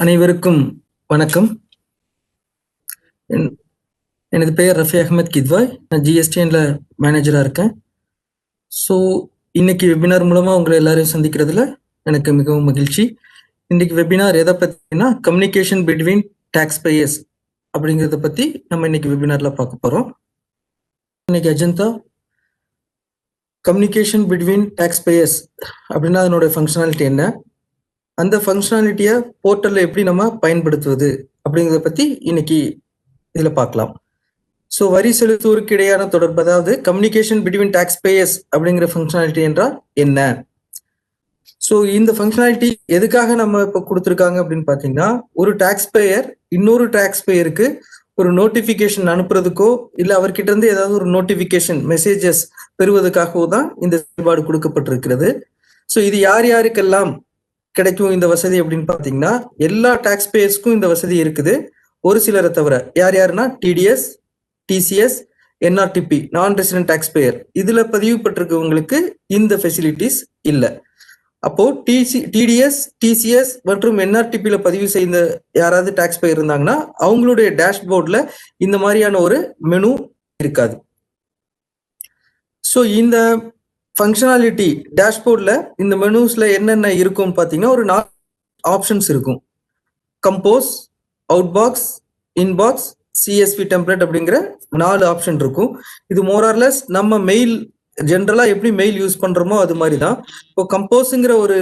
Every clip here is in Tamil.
அனைவருக்கும் வணக்கம். எனது பெயர் ரஃபி அகமது கித்வாய். நான் ஜிஎஸ்டிஎன்ல மேனேஜராக இருக்கேன். ஸோ இன்னைக்கு வெபினார் மூலமாக உங்களை எல்லாரையும் சந்திக்கிறதுல எனக்கு மிகவும் மகிழ்ச்சி. இன்னைக்கு வெபினார் எதை பற்றினா கம்யூனிகேஷன் பிட்வீன் டேக்ஸ் பேயர்ஸ் அப்படிங்கிறத பற்றி நம்ம இன்னைக்கு வெபினாரில் பார்க்க போகிறோம். இன்னைக்கு agenda communication between tax payers அப்படின்னா அதனுடைய ஃபங்க்ஷனாலிட்டி என்ன, அந்த ஃபங்க்ஷனாலிட்டியை போர்ட்டலில் எப்படி நம்ம பயன்படுத்துவது அப்படிங்கிறத பற்றி இன்னைக்கு இதில் பார்க்கலாம். ஸோ வரி செலுத்துவோருக்கு இடையான தொடர்பு, அதாவது கம்யூனிகேஷன் பிட்வீன் டேக்ஸ் பேயர்ஸ் அப்படிங்கிற ஃபங்க்ஷனாலிட்டி என்றால் என்ன? ஸோ இந்த ஃபங்க்ஷனாலிட்டி எதுக்காக நம்ம இப்போ கொடுத்துருக்காங்க அப்படின்னு பார்த்தீங்கன்னா, ஒரு டேக்ஸ் பேயர் இன்னொரு டேக்ஸ் பேயருக்கு ஒரு நோட்டிஃபிகேஷன் அனுப்புறதுக்கோ இல்லை அவர்கிட்ட இருந்து ஏதாவது ஒரு நோட்டிஃபிகேஷன் மெசேஜஸ் பெறுவதற்காகவோ தான் இந்த செயல்பாடு கொடுக்கப்பட்டிருக்கிறது. ஸோ இது யார் யாருக்கெல்லாம் கிடைக்கும் இந்த வசதி அப்படின்னு பார்த்தீங்கன்னா, எல்லா டேக்ஸ் பேயர்ஸ்க்கும் இந்த வசதி இருக்குது, ஒரு சிலரை தவிர. யார் யாருன்னா டிடிஎஸ், டிசிஎஸ், என்ஆர்டிபி, நான் ரெசிடென்ட் டேக்ஸ் பேயர், இதுல பதிவு பெற்றிருக்கவங்களுக்கு இந்த ஃபெசிலிட்டிஸ் இல்லை. அப்போ டிடிஎஸ், டிசிஎஸ் மற்றும் என்ஆர்டிபியில பதிவு செய்த யாராவது டேக்ஸ் பேயர் இருந்தாங்கன்னா அவங்களுடைய டேஷ்போர்ட்ல இந்த மாதிரியான ஒரு மெனு இருக்காது. ஸோ இந்த ஃபங்க்ஷனாலிட்டி டேஷ்போர்டில் இந்த மெனுஸ்ல என்னென்ன இருக்கும்னு பார்த்தீங்கன்னா, ஒரு 4 ஆப்ஷன்ஸ் இருக்கும். Compose, outbox, inbox, CSV template அப்படிங்கிற 4 ஆப்ஷன் இருக்கும். இது மோரார்லெஸ் நம்ம மெயில் ஜென்ரலா எப்படி மெயில் யூஸ் பண்றோமோ அது மாதிரி தான். இப்போ கம்போஸுங்கிற ஒரு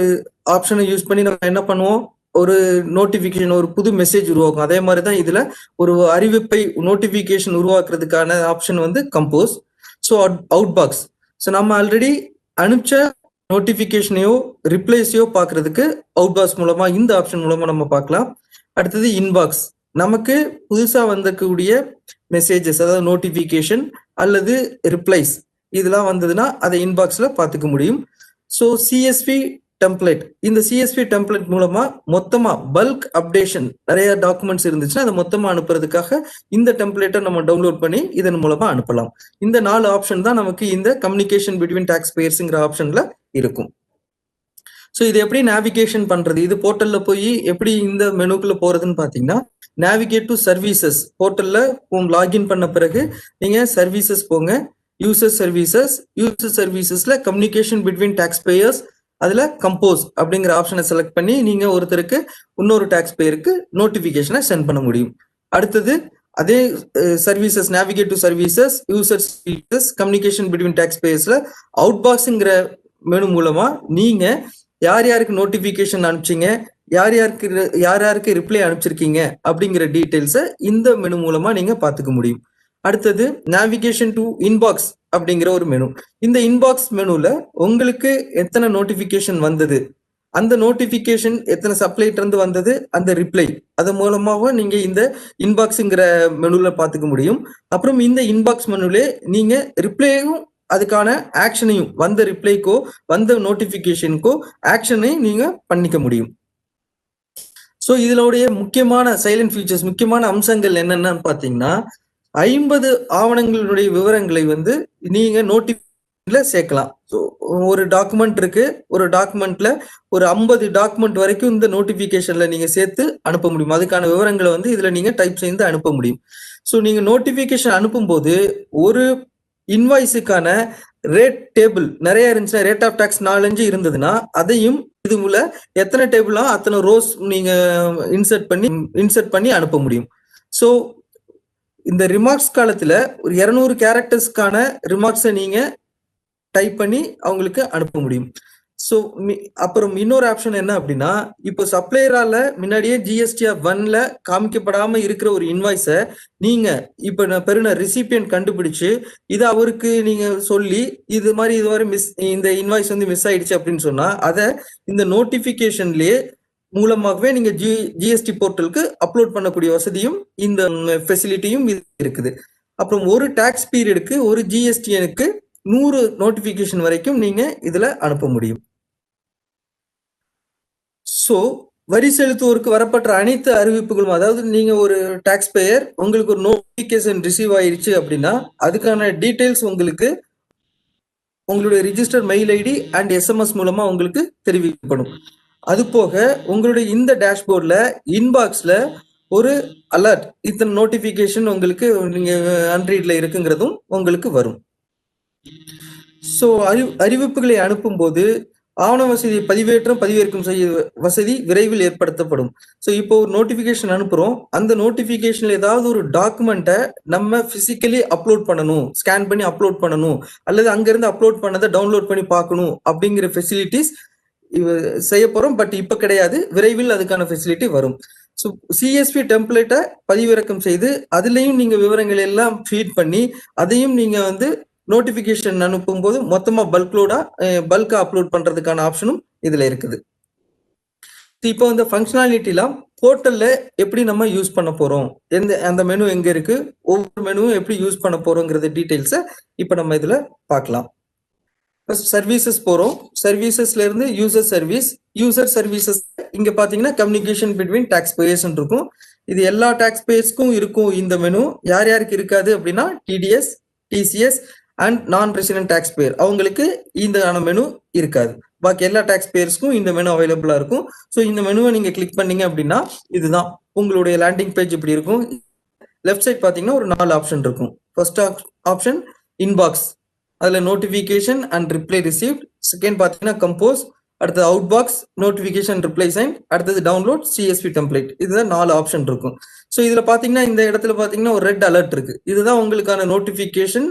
ஆப்ஷனை யூஸ் பண்ணி நம்ம என்ன பண்ணுவோம், ஒரு நோட்டிபிகேஷன், ஒரு புது மெசேஜ் உருவாக்கும். அதே மாதிரி தான் இதுல ஒரு அறிவிப்பை நோட்டிபிகேஷன் உருவாக்குறதுக்கான ஆப்ஷன் வந்து கம்போஸ். ஸோ அவுட்பாக்ஸ், ஸோ நம்ம ஆல்ரெடி அனுப்பிச்ச நோட்டிஃபிகேஷனையோ ரிப்ளைஸையோ பார்க்கறதுக்கு அவுட்பாக்ஸ் மூலமா, இந்த ஆப்ஷன் மூலமா நம்ம பார்க்கலாம். அடுத்தது இன்பாக்ஸ், நமக்கு புதுசாக வந்தக்கூடிய மெசேஜஸ், அதாவது நோட்டிஃபிகேஷன் அல்லது ரிப்ளைஸ் இதெல்லாம் வந்ததுன்னா அதை இன்பாக்ஸ்ல பார்த்துக்க முடியும். ஸோ சிஎஸ்வி டெம்ப்ளேட், இந்த சிஎஸ்வி டெம்ப்ளேட் மூலமா மொத்தமா பல்க் அப்டேஷன் நிறைய டாக்குமெண்ட்ஸ் இருந்துச்சுன்னா அதை மொத்தமா அனுப்புறதுக்காக இந்த டெம்ப்ளேட்டை நம்ம டவுன்லோட் பண்ணி இதன் மூலமா அனுப்பலாம். இந்த 4 ஆப்ஷன் தான் நமக்கு இந்த கம்யூனிகேஷன் பிட்வீன் டேக்ஸ் பேயர்ஸ்ங்கிற ஆப்ஷன்ல இருக்கும். ஸோ இது எப்படி நேவிகேஷன் பண்றது, இது போர்ட்டல்ல போய் எப்படி இந்த மெனுக்குள்ள போறதுன்னு பாத்தீங்கன்னா, நேவிகேட் டு சர்வீசஸ், போர்ட்டல்ல லாகின் பண்ண பிறகு நீங்க சர்வீசஸ் போங்க, யூசர் சர்வீசஸ்ல கம்யூனிகேஷன் பிட்வீன் டேக்ஸ் பேயர்ஸ், அதுல கம்போஸ் அப்படிங்கிற ஆப்ஷனை செலக்ட் பண்ணி நீங்க ஒருத்தருக்கு இன்னொரு டேக்ஸ் பேயருக்கு நோட்டிபிகேஷனை சென்ட் பண்ண முடியும். அடுத்தது அதே services, navigate to services, user services, communication between tax பேயர்ஸ்ல அவுட்பாக்ஸ்ங்கிற மெனு மூலமா நீங்க யார் யாருக்கு நோட்டிபிகேஷன் அனுப்பிச்சிங்க, யார் யாருக்கு ரிப்ளை அனுப்பிச்சிருக்கீங்க அப்படிங்கிற டீட்டெயில்ஸை இந்த மெனு மூலமா நீங்க பார்த்துக்க முடியும். அடுத்தது நேவிகேஷன் டு இன்பாக்ஸ் அப்படிங்கிற ஒரு மெனு. இந்த இன்பாக்ஸ் மெனுல உங்களுக்கு எத்தனை நோட்டிபிகேஷன் வந்தது, அந்த நோட்டிபிகேஷன் எத்தனை சப்ளைட் இருந்து வந்தது, அந்த ரிப்ளை, அது மூலமாக நீங்க இந்த இன்பாக்ஸ்ங்கிற மெனுல பார்த்துக்க முடியும். அப்புறம் இந்த இன்பாக்ஸ் மெனுல நீங்க ரிப்ளையும் அதுக்கான ஆக்ஷனையும், வந்த ரிப்ளைக்கோ வந்த நோட்டிபிகேஷனுக்கோ ஆக்ஷனையும் நீங்க பண்ணிக்க முடியும். ஸோ இதனுடைய முக்கியமான சைலண்ட் ஃபீச்சர்ஸ், முக்கியமான அம்சங்கள் என்னென்னு பார்த்தீங்கன்னா, 50 ஆவணங்களுடைய விவரங்களை வந்து நீங்க நோட்டிஃபிகேஷன்ல சேர்க்கலாம். ஸோ ஒரு டாக்குமெண்ட் இருக்கு, ஒரு டாக்குமெண்ட்ல ஒரு 50 டாக்குமெண்ட் வரைக்கும் இந்த நோட்டிஃபிகேஷன்ல நீங்க சேர்த்து அனுப்ப முடியும். அதுக்கான விவரங்களை வந்து இதுல நீங்க டைப் செய்து அனுப்ப முடியும். ஸோ நீங்க நோட்டிஃபிகேஷன் அனுப்பும்போது ஒரு இன்வாய்ஸுக்கான ரேட் டேபிள் நிறைய இருந்துச்சுன்னா, ரேட் ஆஃப் டாக்ஸ் 4-5 இருந்ததுன்னா அதையும் இது மூல எத்தனை டேபிளா அத்தனை ரோஸ் நீங்க இன்சர்ட் பண்ணி அனுப்ப முடியும். ஸோ இந்த ரிமார்க்ஸ் காலத்துல ஒரு 200 கேரக்டர்ஸ்க்கான ரிமார்க்ஸை நீங்க டைப் பண்ணி அவங்களுக்கு அனுப்ப முடியும். ஸோ அப்புறம் இன்னொரு ஆப்ஷன் என்ன அப்படின்னா, இப்போ சப்ளையரால முன்னாடியே GSTR 1ல காமிக்கப்படாம இருக்கிற ஒரு இன்வாய்ஸை நீங்க இப்போ பெருன ரிசிபியன்ட் கண்டுபிடிச்சு இதை அவருக்கு நீங்க சொல்லி இது மாதிரி இதுவரை இந்த இன்வாய்ஸ் வந்து மிஸ் ஆயிடுச்சு அப்படின்னு சொன்னா அதை இந்த நோட்டிபிகேஷன்லயே மூலமாகவே நீங்க ஜிஎஸ்டி போர்ட்டலுக்கு அப்லோட் பண்ணக்கூடிய வசதியும் இந்த ஃபெசிலிட்டியும் இருக்குது. அப்புறம் ஒரு டாக்ஸ் பீரியடுக்கு ஒரு ஜிஎஸ்டிஎனுக்கு 100 நோட்டிபிகேஷன் வரைக்கும் நீங்க இதுல அனுப்ப முடியும். ஸோ வரி செலுத்துவோருக்கு வரப்பட்ட அனைத்து அறிவிப்புகளும், அதாவது நீங்க ஒரு டாக்ஸ் பேயர், உங்களுக்கு ஒரு நோட்டிபிகேஷன் ரிசீவ் ஆயிருச்சு அப்படின்னா அதுக்கான டீடைல்ஸ் உங்களுக்கு உங்களுடைய register mail ID and SMS மூலமா உங்களுக்கு தெரிவிக்கப்படும். அது போக உங்களுடைய இந்த டேஷ்போர்டில் இன்பாக்ஸில் ஒரு அலர்ட் இத்தனை நோட்டிஃபிகேஷன் உங்களுக்கு நீங்கள் அன்ரீடில் இருக்குங்கிறதும் உங்களுக்கு வரும். ஸோ அறிவிப்புகளை அனுப்பும்போது ஆவண வசதி பதிவேற்றம் பதிவேற்கும் செய்ய வசதி விரைவில் ஏற்படுத்தப்படும். ஸோ இப்போ ஒரு நோட்டிஃபிகேஷன் அனுப்புகிறோம், அந்த நோட்டிஃபிகேஷனில் ஏதாவது ஒரு டாக்குமெண்ட்டை நம்ம ஃபிசிக்கலி அப்லோட் பண்ணணும், ஸ்கேன் பண்ணி அப்லோட் பண்ணணும், அல்லது அங்கேருந்து அப்லோட் பண்ணதை டவுன்லோட் பண்ணி பார்க்கணும் அப்படிங்கிற ஃபெசிலிட்டிஸ் செய்ய போகிறோம். பட் இப்போ கிடையாது, விரைவில் அதுக்கான ஃபெசிலிட்டி வரும். ஸோ சிஎஸ்பி டெம்ப்ளேட்டை பதிவிறக்கம் செய்து அதுலேயும் நீங்கள் விவரங்கள் எல்லாம் ஃபீட் பண்ணி அதையும் நீங்கள் வந்து நோட்டிஃபிகேஷன் அனுப்பும்போது மொத்தமாக பல்கா அப்லோட் பண்ணுறதுக்கான ஆப்ஷனும் இதில் இருக்குது. இப்போ இந்த ஃபங்க்ஷனாலிட்டிலாம் போர்ட்டலில் எப்படி நம்ம யூஸ் பண்ண போகிறோம், அந்த மெனு எங்கே இருக்குது, ஒவ்வொரு மெனுவும் எப்படி யூஸ் பண்ண போகிறோங்கிறது டீட்டெயில்ஸை இப்போ நம்ம இதில் பார்க்கலாம். ஃபர்ஸ்ட் சர்வீசஸ் போகிறோம். சர்வீசஸ்லேருந்து யூசர் சர்வீசஸ் இங்கே பார்த்தீங்கன்னா கம்யூனிகேஷன் பிட்வீன் டேக்ஸ் பேயர்ஸ்ன்னு இருக்கும். இது எல்லா டேக்ஸ் பேயர்ஸ்க்கும் இருக்கும் இந்த மெனு. யார் யாருக்கு இருக்காது அப்படின்னா TDS, TCS and non resident tax payer அவங்களுக்கு இந்த மெனு இருக்காது. பாக்கி எல்லா டேக்ஸ் பேயர்ஸ்க்கும் இந்த மெனு அவைலபிளாக இருக்கும். ஸோ இந்த மெனுவை நீங்கள் கிளிக் பண்ணீங்க அப்படின்னா இதுதான் உங்களுடைய லேண்டிங் பேஜ் இப்படி இருக்கும். லெஃப்ட் சைட் பார்த்தீங்கன்னா ஒரு 4 ஆப்ஷன் இருக்கும். ஃபர்ஸ்ட் ஆப்ஷன் இன்பாக்ஸ், அதில் notification and reply received. Second பார்த்தீங்கன்னா கம்போஸ், அடுத்தது outbox, notification reply sign, அடுத்தது டவுன்லோட் சிஎஸ்பி டெம்ப்ளேட். இதுதான் 4 ஆப்ஷன் இருக்கும். ஸோ இதில் பார்த்தீங்கன்னா இந்த இடத்துல பார்த்தீங்கன்னா ஒரு ரெட் அலர்ட் இருக்கு. இதுதான் உங்களுக்கான நோட்டிஃபிகேஷன்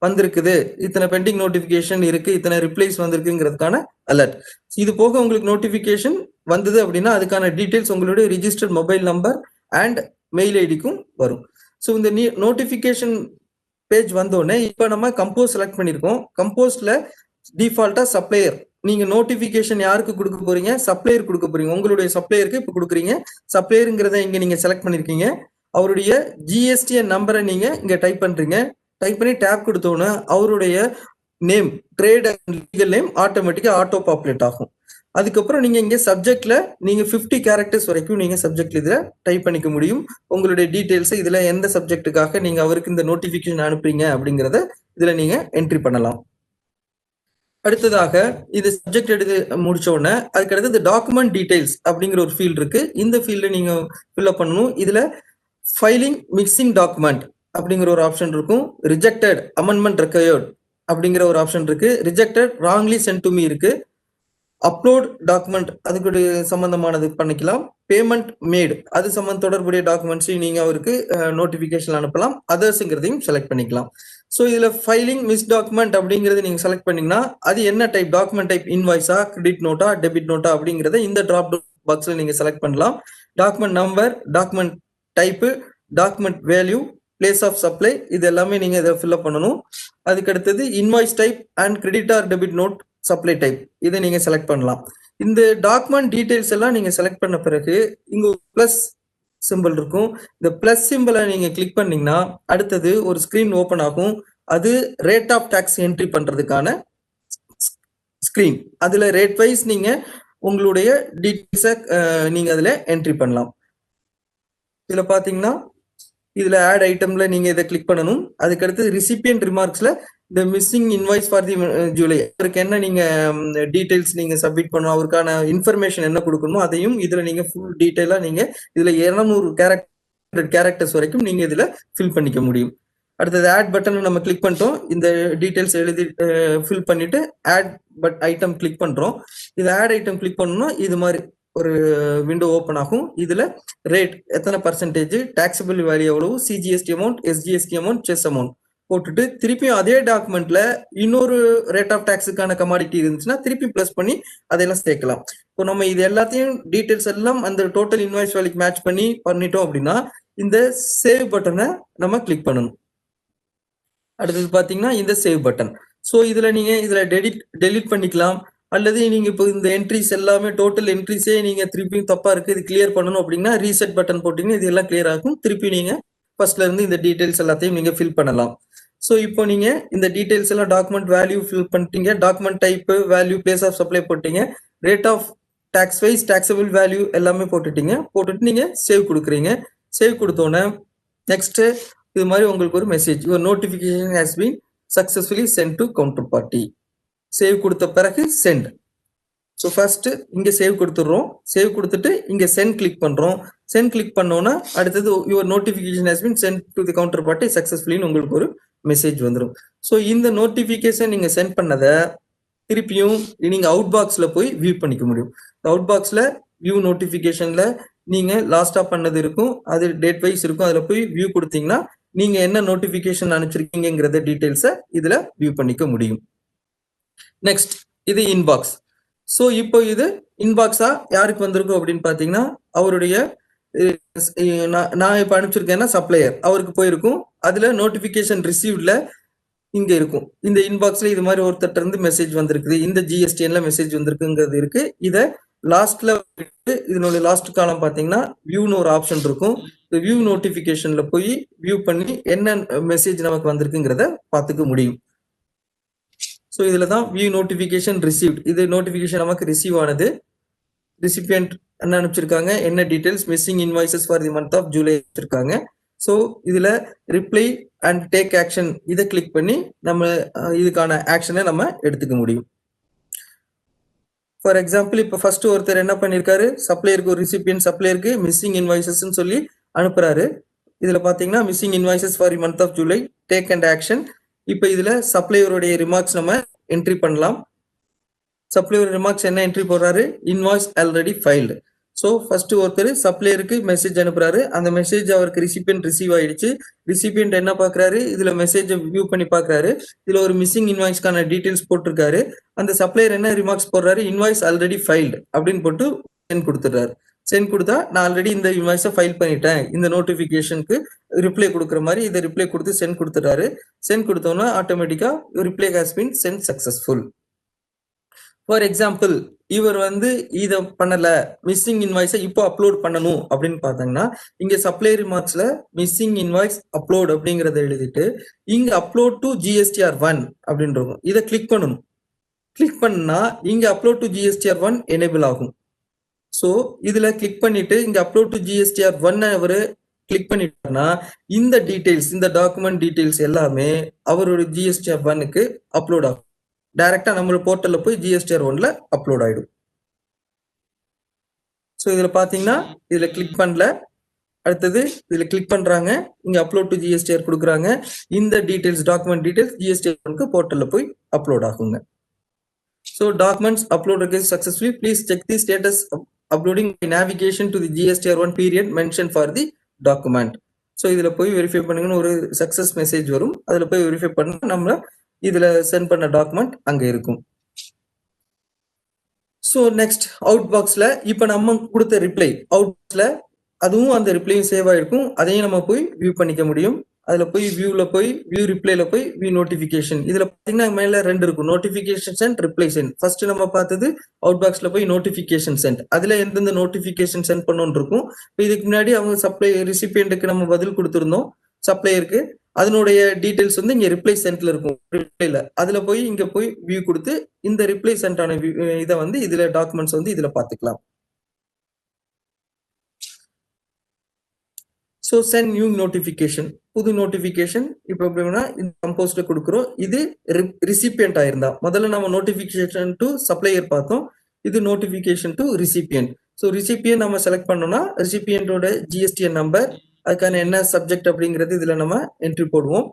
வந்திருக்குது, இத்தனை பெண்டிங் நோட்டிஃபிகேஷன் இருக்கு, இத்தனை ரிப்ளைஸ் வந்திருக்குங்கிறதுக்கான அலர்ட். இது போக உங்களுக்கு நோட்டிஃபிகேஷன் வந்தது அப்படின்னா அதுக்கான டீட்டெயில்ஸ் உங்களுடைய registered mobile number and mail ஐடிக்கும் வரும். ஸோ இந்த நோட்டிஃபிகேஷன் பேஜ் வந்தோடனே இப்போ நம்ம கம்போஸ் செலக்ட் பண்ணியிருக்கோம். கம்போஸ்ட்ல டிஃபால்ட்டா சப்ளையர், நீங்க நோட்டிஃபிகேஷன் யாருக்கு கொடுக்க போறீங்க, சப்ளையர் கொடுக்க போறீங்க, உங்களுடைய சப்ளையருக்கு இப்போ கொடுக்குறீங்க. சப்ளையருங்கிறத இங்க நீங்க செலக்ட் பண்ணிருக்கீங்க. அவருடைய ஜிஎஸ்டிஎன் நம்பரை நீங்க இங்க டைப் பண்றீங்க. டைப் பண்ணி டேப் கொடுத்தோன்னே அவருடைய name, trade and legal name ஆட்டோமேட்டிக்கா ஆட்டோ பாப்புலேட் ஆகும். அதுக்கப்புறம் நீங்க இங்க சப்ஜெக்ட்ல நீங்க 50 கேரக்டர்ஸ் வரைக்கும் நீங்க சப்ஜெக்ட்ல இதுல டைப் பண்ணிக்க முடியும். உங்களுடைய டீடைல்ஸ் இதுல எந்த சப்ஜெக்ட்டுக்காக நீங்க அவருக்கு இந்த நோட்டிபிகேஷன் அனுப்புறீங்க அப்படிங்கறத இதுல நீங்க என்ட்ரி பண்ணலாம். அடுத்ததாக இது சப்ஜெக்ட் எடுத்து முடிச்ச உடனே அதுக்கடுத்து இந்த டாக்குமெண்ட் டீடைல்ஸ் அப்படிங்கிற ஒரு ஃபீல்ட் இருக்கு. இந்த ஃபீல்ட நீங்க ஃபில்அப் பண்ணணும். இதுல ஃபைலிங் மிக்சிங் டாக்குமெண்ட் அப்படிங்கிற ஒரு ஆப்ஷன் இருக்கும். ரிஜெக்டட் அமெண்ட்மெண்ட் ரெக்வயர்ட் அப்படிங்கிற ஒரு ஆப்ஷன் இருக்கு. Rejected wrongly sent to me இருக்கு. அப்லோட் டாக்குமெண்ட் அதுக்கு சம்பந்தமானது பண்ணிக்கலாம். பேமெண்ட் மேட் அது தொடர்புடைய டாக்குமெண்ட்ஸையும் நீங்க அவருக்கு நோட்டிபிகேஷன் அனுப்பலாம். அதர்ஸ்ங்கிறதையும் செலக்ட் பண்ணிக்கலாம். ஸோ இதுல ஃபைலிங் மிஸ் டாக்குமெண்ட் அப்படிங்கறது நீங்க செலக்ட் பண்ணீங்கன்னா அது என்ன டைப், டாக்குமெண்ட் டைப் இன்வாய்ஸா, கிரெடிட் நோட்டா, டெபிட் நோட்டா அப்படிங்கறத இந்த டிராப் டவுன் பாக்ஸ்ல நீங்க செலக்ட் பண்ணலாம். Document number, document type, document value, place of supply இது எல்லாமே நீங்க இதை ஃபில்அப் பண்ணணும். அதுக்கு அடுத்தது invoice type and credit or debit note supply type இதை நீங்க செலக்ட் பண்ணலாம். இந்த டாக்குமெண்ட் டீடைல்ஸ் எல்லாம் நீங்க செலக்ட் பண்ண பிறகு இங்க பிளஸ் சிம்பிள் இருக்கும். இந்த பிளஸ் சிம்பிளை நீங்க கிளிக் பண்ணீங்கன்னா அடுத்தது ஒரு ஸ்கிரீன் ஓபன் ஆகும். அது ரேட் ஆஃப் டாக்ஸ் என்ட்ரி பண்றதுக்கான ஸ்கிரீன். அதுல ரேட் வைஸ் நீங்க உங்களுடைய டீடைல்ஸை நீங்க அதுல என்ட்ரி பண்ணலாம். இதுல பாத்தீங்கன்னா இதுல ஆட் ஐட்டம்ல நீங்க இதை கிளிக் பண்ணணும். அதுக்கடுத்து ரிசிபியன்ட் ரிமார்க்ஸ்ல இந்த missing invoice for the July அவருக்கு என்ன நீங்க டீடைல்ஸ் நீங்க சப்மிட் பண்ணணும், அவருக்கான இன்ஃபர்மேஷன் என்ன கொடுக்கணுமோ அதையும் இதுல நீங்க ஃபுல் டீடைலா நீங்க இதுல 200 கேரக்டர்ஸ் வரைக்கும் நீங்க இதுல ஃபில் பண்ணிக்க முடியும். அடுத்தது ஆட் பட்டன் நம்ம கிளிக் பண்ணிட்டோம். இந்த டீடைல்ஸ் எழுதி ஃபில் பண்ணிட்டு ஆட் ஐட்டம் கிளிக் பண்றோம். இது ஆட் ஐட்டம் கிளிக் பண்ணணும்னா இது மாதிரி ஒரு விண்டோ ஓப்பன் ஆகும். இதுல ரேட் எத்தனை பர்சன்டேஜ், டாக்ஸபிள் வேல்யூ எவ்வளவு, CGST amount, SGST amount, chess amount போட்டுட்டு திருப்பியும் அதே டாக்குமெண்ட்ல இன்னொரு ரேட் ஆஃப் டாக்ஸுக்கான கமாடிட்டி இருந்துச்சுன்னா திருப்பி பிளஸ் பண்ணி அதெல்லாம் சேர்க்கலாம். இப்போ நம்ம இது எல்லாத்தையும் டீடைல்ஸ் எல்லாம் அந்த டோட்டல் இன்வாய்ஸ் வேல்யூக்கு மேட்ச் பண்ணிட்டோம் அப்படின்னா இந்த சேவ் பட்டனை நம்ம கிளிக் பண்ணணும். அடுத்தது பாத்தீங்கன்னா இந்த சேவ் பட்டன். ஸோ இதுல நீங்க இதுல டெலிட் பண்ணிக்கலாம். அல்லது நீங்க இப்போ இந்த என்ட்ரிஸ் எல்லாமே டோட்டல் என்ட்ரிஸே நீங்க திருப்பியும் தப்பா இருக்கு இது கிளியர் பண்ணணும் அப்படின்னா ரீசெட் பட்டன் போட்டீங்கன்னா இது எல்லாம் கிளியர் ஆகும். திருப்பி நீங்க ஃபர்ஸ்ட்ல இருந்து இந்த டீடைல்ஸ் எல்லாத்தையும் நீங்க ஃபில் பண்ணலாம். ஸோ இப்போ நீங்க இந்த டீடைல்ஸ் எல்லாம் டாக்குமெண்ட் வேல்யூ ஃபில் பண்ணிட்டீங்க, document type, value, place of supply போட்டீங்க, rate of tax wise, taxable value எல்லாமே போட்டுட்டு நீங்க சேவ் கொடுக்குறீங்க. சேவ் கொடுத்தோன்னே நெக்ஸ்ட் இது மாதிரி உங்களுக்கு ஒரு message, your notification has been successfully sent to counter party. Save கொடுத்த பிறகு சென்ட். ஸோ ஃபர்ஸ்ட் இங்க சேவ் கொடுத்துடுறோம். சேவ் கொடுத்துட்டு இங்க சென்ட் கிளிக் பண்றோம். சென்ட் கிளிக் பண்ணோம்னா அடுத்தது your notification has been sent to the counter party சக்சஸ்ஃபுல்லின்னு உங்களுக்கு ஒரு மெசேஜ் வந்துடும். ஸோ இந்த நோட்டிஃபிகேஷன் நீங்க சென்ட் பண்ணதை திருப்பியும் நீங்க அவுட் பாக்ஸ்ல போய் வியூ பண்ணிக்க முடியும். அவுட் பாக்ஸ்ல வியூ நோட்டிஃபிகேஷன்ல நீங்க லாஸ்டா பண்ணது இருக்கும், அது டேட் வைஸ் இருக்கும். அதுல போய் வியூ கொடுத்தீங்கன்னா நீங்க என்ன நோட்டிஃபிகேஷன் அனுப்பிச்சிருக்கீங்கிறத டீடைல்ஸை இதுல வியூ பண்ணிக்க முடியும். நெக்ஸ்ட் இது இன்பாக்ஸ். ஸோ இப்போ இது இன்பாக்ஸா யாருக்கு வந்திருக்கும் அப்படின்னு பாத்தீங்கன்னா அவருடைய நான் இப்ப அனுப்பிச்சிருக்கேன்னா சப்ளையர் அவருக்கு போயிருக்கும். அதுல நோட்டிபிகேஷன் ரிசீவ்ட்ல இங்க இருக்கும். இந்த இன்பாக்ஸ்ல இது மாதிரி ஒருத்தர் இருந்து மெசேஜ் வந்திருக்குது, இந்த ஜிஎஸ்டிஎன்ல மெசேஜ் வந்திருக்குங்கிறது இருக்கு. இத லாஸ்ட்ல இதனுடைய லாஸ்ட் காலம் பாத்தீங்கன்னா வியூன்னு ஒரு ஆப்ஷன் இருக்கும். வியூ நோட்டிபிகேஷன்ல போய் வியூ பண்ணி என்ன மெசேஜ் நமக்கு வந்திருக்குங்கிறத பாத்துக்க முடியும். ஸோ இதுல தான் வியூ நோட்டிபிகேஷன் ரிசீவ்ட். இது நோட்டிபிகேஷன் நமக்கு ரிசீவ் ஆனது. ரிசிபியன்ட் என்ன அனுப்பிச்சிருக்காங்க, என்ன details, missing invoices for the month of July வச்சிருக்காங்க. ஸோ இதுல ரிப்ளை அண்ட் டேக் ஆக்ஷன் இதை கிளிக் பண்ணி நம்ம இதுக்கான ஆக்ஷனை நம்ம எடுத்துக்க முடியும். ஃபார் எக்ஸாம்பிள் இப்போ ஃபர்ஸ்ட் ஒருத்தர் என்ன பண்ணிருக்காரு, சப்ளையருக்கு ஒரு ரிசிபியன்ட் சப்ளையருக்கு மிஸ்ஸிங் இன்வாய்சஸ் சொல்லி அனுப்புறாரு. இதுல பாத்தீங்கன்னா missing invoices for the month of July, take and action. இப்போ இதுல சப்ளையருடைய ரிமார்க்ஸ் நம்ம என்ட்ரி பண்ணலாம். சப்ளையர் ரிமார்க்ஸ் என்ன என்ட்ரி போடுறாரு, invoice already filed. So first ஒருத்தர் சப்ளையருக்கு மெசேஜ் அனுப்புறாரு, அந்த மெசேஜ் அவருக்கு ரிசிபியன்ட் ரிசீவ் ஆயிடுச்சு. ரிசிபியன்ட் என்ன பாக்குறாரு, இதுல மெசேஜ் வியூ பண்ணி பாக்குறாரு. இதுல ஒரு மிஸ்ஸிங் இன்வாய்ஸ்க்கான டீடைல்ஸ் போட்டிருக்காரு. அந்த சப்ளையர் என்ன ரிமார்க்ஸ் போடுறாரு, இன்வாய்ஸ் ஆல்ரெடி ஃபைல்டு அப்படின்னு போட்டு சென்ட் கொடுத்துறாரு. சென்ட் கொடுத்தா நான் ஆல்ரெடி இந்த இன்வாய்ஸை ஃபைல் பண்ணிட்டேன், இந்த நோட்டிபிகேஷனுக்கு ரிப்ளை கொடுக்குற மாதிரி இதை ரிப்ளை கொடுத்து சென்ட் கொடுத்துறாரு. சென்ட் கொடுத்தோன்னா ஆட்டோமேட்டிக்கா reply has been send successful. For example இவர் வந்து இதை பண்ணல, மிஸ்ஸிங் இன்வாய்ஸை இப்போ அப்லோட் பண்ணணும் அப்படின்னு பார்த்தாங்கன்னா இங்க சப்ளை ரிமார்க்ஸ்ல மிஸ்ஸிங் இன்வாய்ஸ் அப்லோட் அப்படிங்கறத எழுதிட்டு இங்க அப்லோட் டு GSTR1 அப்படின்னு இருக்கும். இதை கிளிக் பண்ணணும். கிளிக் பண்ணா இங்க அப்லோட் டு GSTR1 எனேபிள் ஆகும். ஸோ இதுல கிளிக் பண்ணிட்டு இங்க அப்லோட் டு GSTR1 அவரு கிளிக் பண்ணிட்டோம்னா இந்த டீடைல்ஸ், இந்த டாக்குமெண்ட் டீடைல்ஸ் எல்லாமே அவருடைய GSTR1க்கு அப்லோட் ஆகும். டைரக்டா நம்ம போர்ட்டல்ல போய் GSTR1ல அப்லோட் ஆயிடும். ஸோ இதுல பாத்தீங்கன்னா இதுல கிளிக் பண்ணல, அடுத்தது இதுல கிளிக் பண்றாங்க, இங்க அப்லோட் டு GSTR கொடுக்குறாங்க. இந்த டீடைல்ஸ், டாக்குமெண்ட் டீடைல்ஸ் GSTR1க்கு போர்ட்டல்ல போய் அப்லோட் ஆகுங்க. So documents upload successfully, please check the status uploading navigation to the GSTR1 period mention for the document. So இதுல போய் வெரிஃபை பண்ணுங்கன்னு ஒரு சக்சஸ் மெசேஜ் வரும். அதுல போய் வெரிஃபை பண்ண நம்ம இதுல சென்ட் பண்ண டாக்குமெண்ட் அங்க இருக்கும். ஸோ நெக்ஸ்ட் அவுட் பாக்ஸ்ல இப்ப நம்ம கொடுத்த ரிப்ளை அவுட் பாக்ஸ்ல அதுவும் அந்த ரிப்ளையும் சேவ் ஆயிருக்கும். அதையும் நம்ம போய் வியூ பண்ணிக்க முடியும். அதுல போய் வியூல போய் வியூ ரிப்ளைல போய் வியூ நோட்டிபிகேஷன், இதுல பாத்தீங்கன்னா மேல ரெண்டு இருக்கும், notification sent, reply sent. First நம்ம பார்த்தது அவுட் பாக்ஸ்ல போய் நோட்டிபிகேஷன் சென்ட், அதுல எந்தெந்த நோட்டிபிகேஷன் சென்ட் பண்ணணும்னு இருக்கும். இதுக்கு முன்னாடி அவங்க சப்ளை ரிசிபியன்ட்டுக்கு நம்ம பதில் கொடுத்திருந்தோம் சப்ளையருக்கு, அதனுடைய டீடைல்ஸ் வந்து இங்க ரிப்ளை சென்ட்ல இருக்கும். ரிப்ளைல அதுல போய் இங்க போய் வியூ கொடுத்து இந்த ரிப்ளை சென்ட் ஆன இதை வந்து இதுல டாக்குமெண்ட்ஸ் வந்து இதுல பாத்துக்கலாம். ஸோ சென்ட் நியூ நோட்டிபிகேஷன், புது நோட்டிபிகேஷன். இப்போ எப்படின்னா இந்த கம்போஸ்ட்ல கொடுக்குறோம். இது ரிசிபியன்ட் ஆயிருந்தா முதல்ல நம்ம நோட்டிபிகேஷன் டு சப்ளையர் பார்த்தோம், இது notification to recipient. So recipient நம்ம செலக்ட் பண்ணோம்னா ரிசிபியன்டோட GSTN நம்பர், அதுக்கான என்ன சப்ஜெக்ட் அப்படிங்கிறது இதுல நம்ம என்ட்ரி போடுவோம்.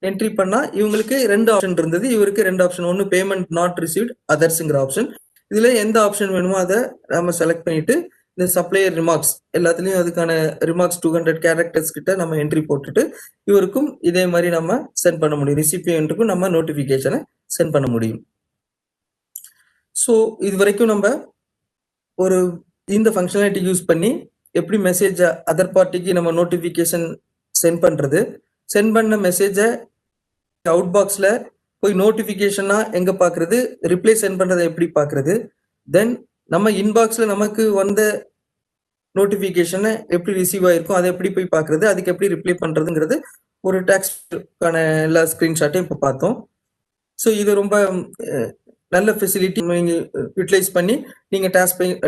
என்ட்ரி பண்ணா இவங்களுக்கு ரெண்டு ஆப்ஷன் இருந்தது, இவருக்கு ரெண்டு ஆப்ஷன். ஒன்னு பேமெண்ட் நாட் ரிசீவ்ட், அதர்ஸ்ங்கிற ஆப்ஷன். இதுல எந்த ஆப்ஷன் வேணுமோ அதை நம்ம செலக்ட் பண்ணிட்டு இந்த சப்ளையர் ரிமார்க்ஸ் எல்லாத்துலயும் அதுக்கான ரிமார்க்ஸ் 200 கேரக்டர்ஸ் கிட்ட நம்ம என்ட்ரி போட்டுட்டு இவருக்கும் இதே மாதிரி நம்ம சென்ட் பண்ண முடியும். ரிசிபியன்ட்டுக்கும் நம்ம நோட்டிபிகேஷனை சென்ட் பண்ண முடியும். ஸோ இது வரைக்கும் நம்ம ஒரு இந்த ஃபங்க்ஷனாலிட்டி யூஸ் பண்ணி எப்படி மெசேஜ் அதர் பார்ட்டிக்கு நம்ம நோட்டிபிகேஷன் சென்ட் பண்றது, சென்ட் பண்ண மெசேஜை அவுட் பாக்ஸ்ல போய் நோட்டிபிகேஷனா எங்க பாக்குறது, ரிப்ளை சென்ட் பண்றதை எப்படி பாக்குறது, தென் நம்ம இன்பாக்ஸ்ல நமக்கு வந்த நோட்டிபிகேஷனை எப்படி ரிசீவ் ஆயிருக்கும் அதை எப்படி போய் பாக்குறது, அதுக்கு எப்படி ரிப்ளை பண்றதுங்கிறது ஒரு டாக்ஸ்க்கான எல்லா ஸ்கிரீன்ஷாட்டையும் இப்போ பார்த்தோம். ஸோ இது ரொம்ப நல்ல ஃபெசிலிட்டி. நீங்க யூட்டிலைஸ் பண்ணி நீங்க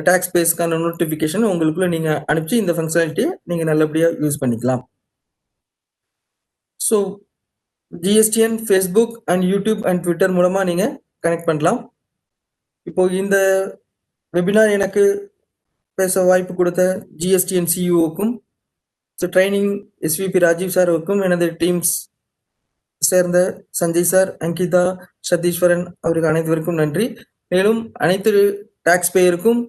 டாக்ஸ் பேஸ்க்கான நோட்டிபிகேஷன் உங்களுக்குள்ள நீங்க அனுப்பிச்சு இந்த ஃபங்க்ஷனாலிட்டியை நீங்க நல்லபடியா யூஸ் பண்ணிக்கலாம். So GSTN Facebook and YouTube and Twitter மூலமா நீங்க கனெக்ட் பண்ணலாம். இப்போ இந்த வெபினார் எனக்கு பேச வாய்ப்பு கொடுத்த ஜிஎஸ்டிஎன் சிஇஓக்கும் ட்ரைனிங் எஸ்விபி ராஜீவ் சாருக்கும் எனது டீம்ஸ் சேர்ந்த சஞ்சய் சார், அங்கிதா, சதீஸ்வரன் அவருக்கு அனைவருக்கும் நன்றி. மேலும் அனைத்து டாக்ஸ் பேயருக்கும்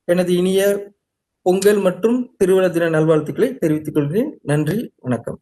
எனது இனிய பொங்கல் மற்றும் திருவிழா தின நல்வாழ்த்துக்களை தெரிவித்துக் கொள்கிறேன். நன்றி, வணக்கம்.